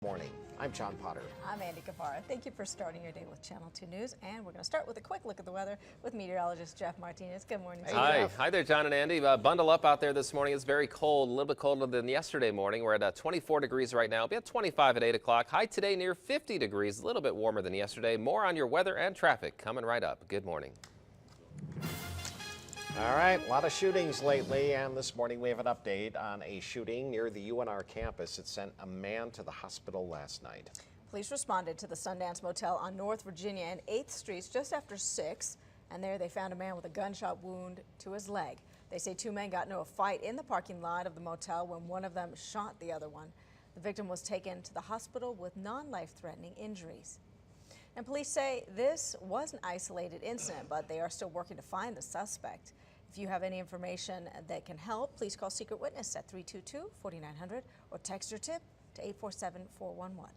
Morning. I'm John Potter. I'm Andy Guevara. Thank you for starting your day with Channel 2 News. And we're going to start with a quick look at the weather with meteorologist Jeff Martinez. Good morning. Hey, Hi. Jeff. Hi there, John and Andy. Bundle up out there this morning. It's very cold, a little bit colder than yesterday morning. We're at 24 degrees right now. We'll be at 25 at 8 o'clock. High today near 50 degrees, a little bit warmer than yesterday. More on your weather and traffic coming right up. Good morning. All right, a lot of shootings lately, and this morning we have an update on a shooting near the UNR campus. It sent a man to the hospital last night. Police responded to the Sundance Motel on North Virginia and 8th Streets just after 6, and there they found a man with a gunshot wound to his leg. They say two men got into a fight in the parking lot of the motel when one of them shot the other one. The victim was taken to the hospital with non-life-threatening injuries. And police say this was an isolated incident, but they are still working to find the suspect. If you have any information that can help, please call Secret Witness at 322-4900 or text your tip to 847-411.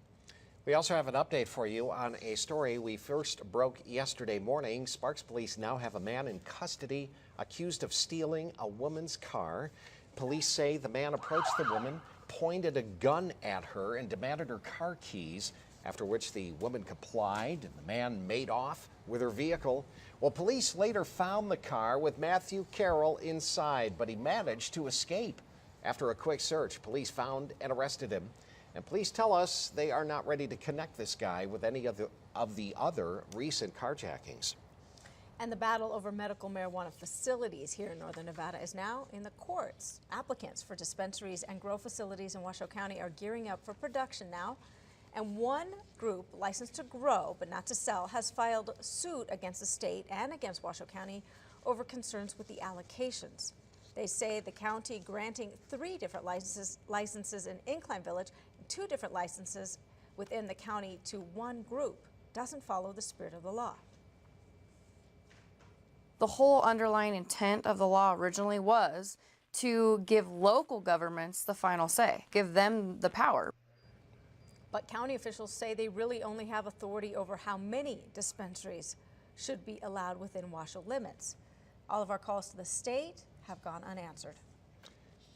We also have an update for you on a story we first broke yesterday morning. Sparks police now have a man in custody accused of stealing a woman's car. Police say the man approached the woman, pointed a gun at her, and demanded her car keys, after which the woman complied and the man made off with her vehicle. Well, police later found the car with Matthew Carroll inside, but he managed to escape. After a quick search, police found and arrested him. And police tell us they are not ready to connect this guy with any of the other recent carjackings. And the battle over medical marijuana facilities here in northern Nevada is now in the courts. Applicants for dispensaries and grow facilities in Washoe County are gearing up for production now. And one group licensed to grow but not to sell has filed suit against the state and against Washoe County over concerns with the allocations. They say the county granting 3 different licenses in Incline Village and 2 different licenses within the county to one group doesn't follow the spirit of the law. The whole underlying intent of the law originally was to give local governments the final say, give them the power. But county officials say they really only have authority over how many dispensaries should be allowed within Washoe limits. All of our calls to the state have gone unanswered.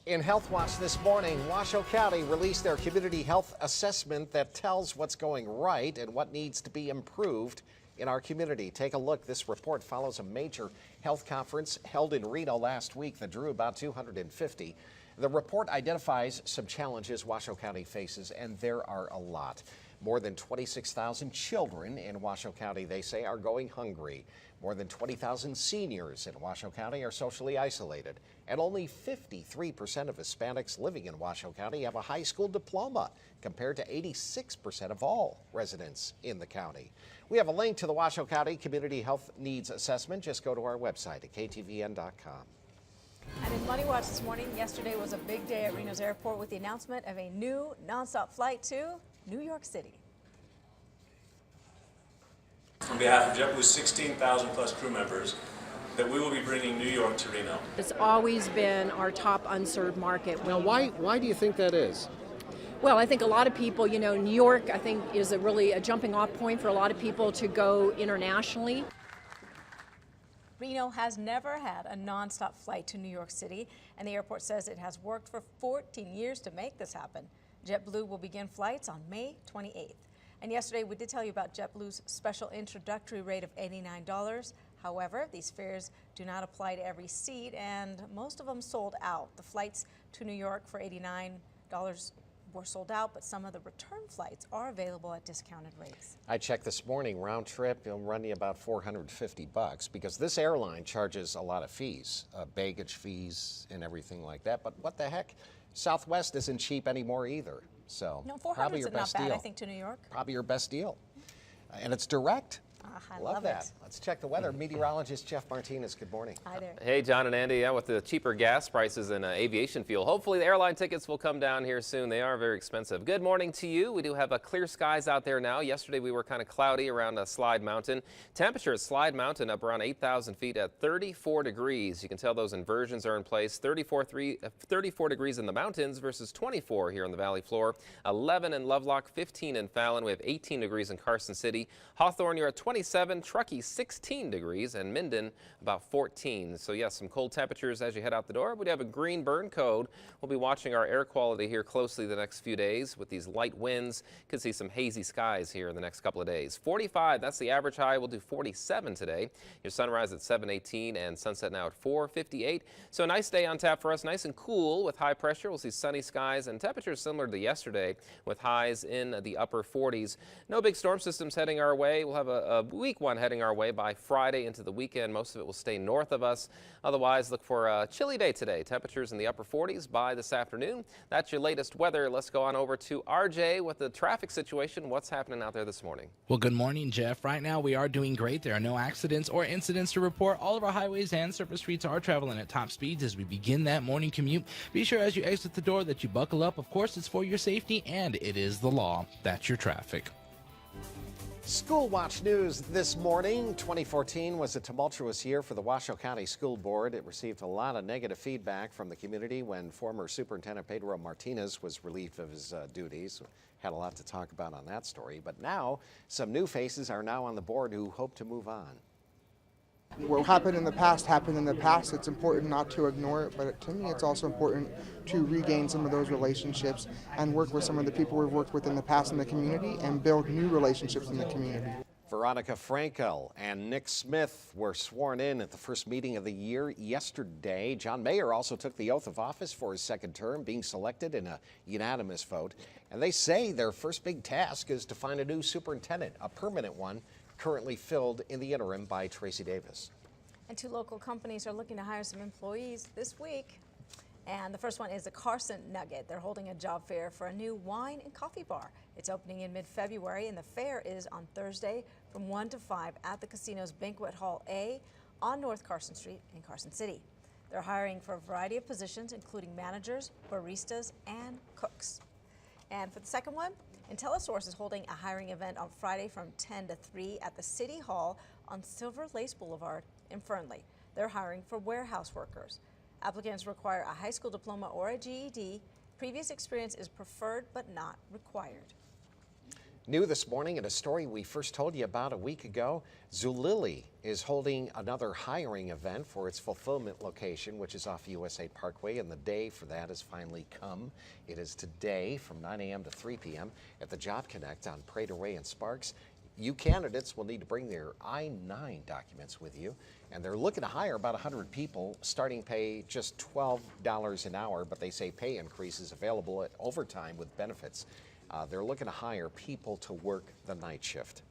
In Health Watch this morning, Washoe County released their community health assessment that tells what's going right and what needs to be improved in our community. Take a look. This report follows a major health conference held in Reno last week that drew about 250. The report identifies some challenges Washoe County faces, and there are a lot. More than 26,000 children in Washoe County, they say, are going hungry. More than 20,000 seniors in Washoe County are socially isolated. And only 53% of Hispanics living in Washoe County have a high school diploma, compared to 86% of all residents in the county. We have a link to the Washoe County Community Health Needs Assessment. Just go to our website at KTVN.com. And in Money Watch this morning, yesterday was a big day at Reno's airport with the announcement of a new nonstop flight to New York City. On behalf of JetBlue's 16,000 plus crew members, that we will be bringing New York to Reno. It's always been our top unserved market. Now, why do you think that is? Well, I think a lot of people, New York, I think, is really a jumping off point for a lot of people to go internationally. Reno has never had a nonstop flight to New York City, and the airport says it has worked for 14 years to make this happen. JetBlue will begin flights on May 28th. And yesterday we did tell you about JetBlue's special introductory rate of $89. However, these fares do not apply to every seat, and most of them sold out. The flights to New York for $89 were sold out, but some of the return flights are available at discounted rates. I checked this morning, round trip, it'll run you about $450 because this airline charges a lot of fees, baggage fees and everything like that. But what the heck? Southwest isn't cheap anymore either. So No, probably 400 your is not best bad, deal. I think, to New York. Probably your best deal. And it's direct. I Love that. it. Let's check the weather. Meteorologist Jeff Martinez, good morning. Hi there. Hey, John and Andy. Yeah, with the cheaper gas prices and aviation fuel, hopefully the airline tickets will come down here soon. They are very expensive. Good morning to you. We do have clear skies out there now. Yesterday we were kind of cloudy around Slide Mountain. Temperature at Slide Mountain up around 8,000 feet at 34 degrees. You can tell those inversions are in place. 34 degrees in the mountains versus 24 here on the valley floor. 11 in Lovelock, 15 in Fallon. We have 18 degrees in Carson City. Hawthorne, you're at 20. 27, Truckee 16 degrees, and Minden about 14. So yes, some cold temperatures as you head out the door. We do have a green burn code. We'll be watching our air quality here closely the next few days with these light winds. Could see some hazy skies here in the next couple of days. 45, that's the average high. We'll do 47 today. Your sunrise at 7:18 and sunset now at 4:58. So a nice day on tap for us, nice and cool with high pressure. We'll see sunny skies and temperatures similar to yesterday with highs in the upper 40s. No big storm systems heading our way. We'll have a weak one heading our way by Friday into the weekend. Most of it will stay north of us. Otherwise, look for a chilly day today. Temperatures in the upper 40s by this afternoon. That's your latest weather. Let's go on over to RJ with the traffic situation. What's happening out there this morning? Well, good morning, Jeff. Right now, we are doing great. There are no accidents or incidents to report. All of our highways and surface streets are traveling at top speeds as we begin that morning commute. Be sure as you exit the door that you buckle up. Of course, it's for your safety, and it is the law. That's your traffic. School Watch News this morning. 2014 was a tumultuous year for the Washoe County School Board. It received a lot of negative feedback from the community when former Superintendent Pedro Martinez was relieved of his duties. Had a lot to talk about on that story. But now, some new faces are now on the board who hope to move on. What happened in the past happened in the past. It's important not to ignore it, but to me it's also important to regain some of those relationships and work with some of the people we've worked with in the past in the community and build new relationships in the community. Veronica Frankel and Nick Smith were sworn in at the first meeting of the year yesterday. John Mayer also took the oath of office for his second term, being selected in a unanimous vote. And they say their first big task is to find a new superintendent, a permanent one, currently filled in the interim by Tracy Davis. And 2 local companies are looking to hire some employees this week. And the first one is the Carson Nugget. They're holding a job fair for a new wine and coffee bar. It's opening in mid-February, and the fair is on Thursday from 1 to 5 at the casino's Banquet Hall A on North Carson Street in Carson City. They're hiring for a variety of positions, including managers, baristas, and cooks. And for the second one, IntelliSource is holding a hiring event on Friday from 10 to 3 at the City Hall on Silver Lace Boulevard in Fernley. They're hiring for warehouse workers. Applicants require a high school diploma or a GED. Previous experience is preferred but not required. New this morning, in a story we first told you about a week ago, Zulily is holding another hiring event for its fulfillment location, which is off USA Parkway, and the day for that has finally come. It is today from 9 a.m. to 3 p.m. at the Job Connect on Prater Way in Sparks. You candidates will need to bring their I-9 documents with you, and they're looking to hire about 100 people, starting pay just $12 an hour, but they say pay increases available at overtime with benefits. They're looking to hire people to work the night shift.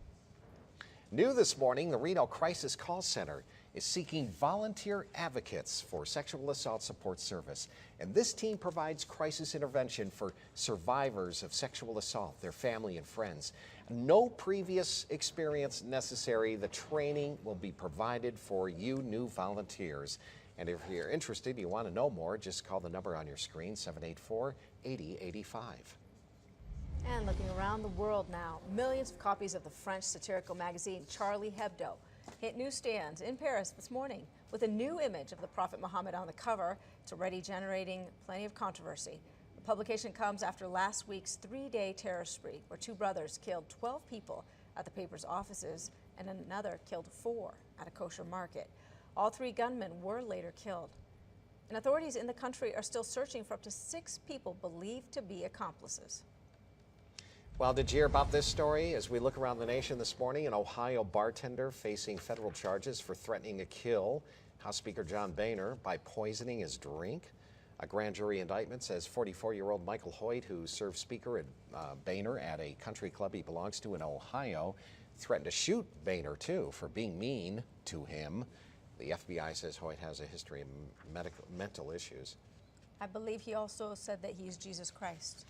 New this morning, the Reno Crisis Call Center is seeking volunteer advocates for sexual assault support service. And this team provides crisis intervention for survivors of sexual assault, their family and friends. No previous experience necessary. The training will be provided for you new volunteers. And if you're interested, you want to know more, just call the number on your screen, 784-8085. And looking around the world now, millions of copies of the French satirical magazine Charlie Hebdo hit newsstands in Paris this morning with a new image of the Prophet Muhammad on the cover. It's already generating plenty of controversy. The publication comes after last week's 3-day terror spree where 2 brothers killed 12 people at the paper's offices and another killed 4 at a kosher market. All 3 gunmen were later killed. And authorities in the country are still searching for up to 6 people believed to be accomplices. Well, did you hear about this story? As we look around the nation this morning, an Ohio bartender facing federal charges for threatening to kill House Speaker John Boehner by poisoning his drink. A grand jury indictment says 44-year-old Michael Hoyt, who served Speaker Boehner at a country club he belongs to in Ohio, threatened to shoot Boehner, too, for being mean to him. The FBI says Hoyt has a history of mental issues. I believe he also said that he's Jesus Christ.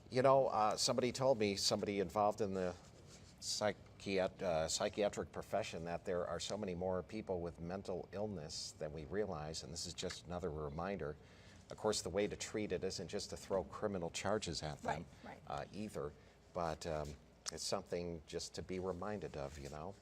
You know, somebody told me, somebody involved in the psychiatric profession, that there are so many more people with mental illness than we realize, and this is just another reminder. Of course, the way to treat it isn't just to throw criminal charges at them either, but it's something just to be reminded of, you know.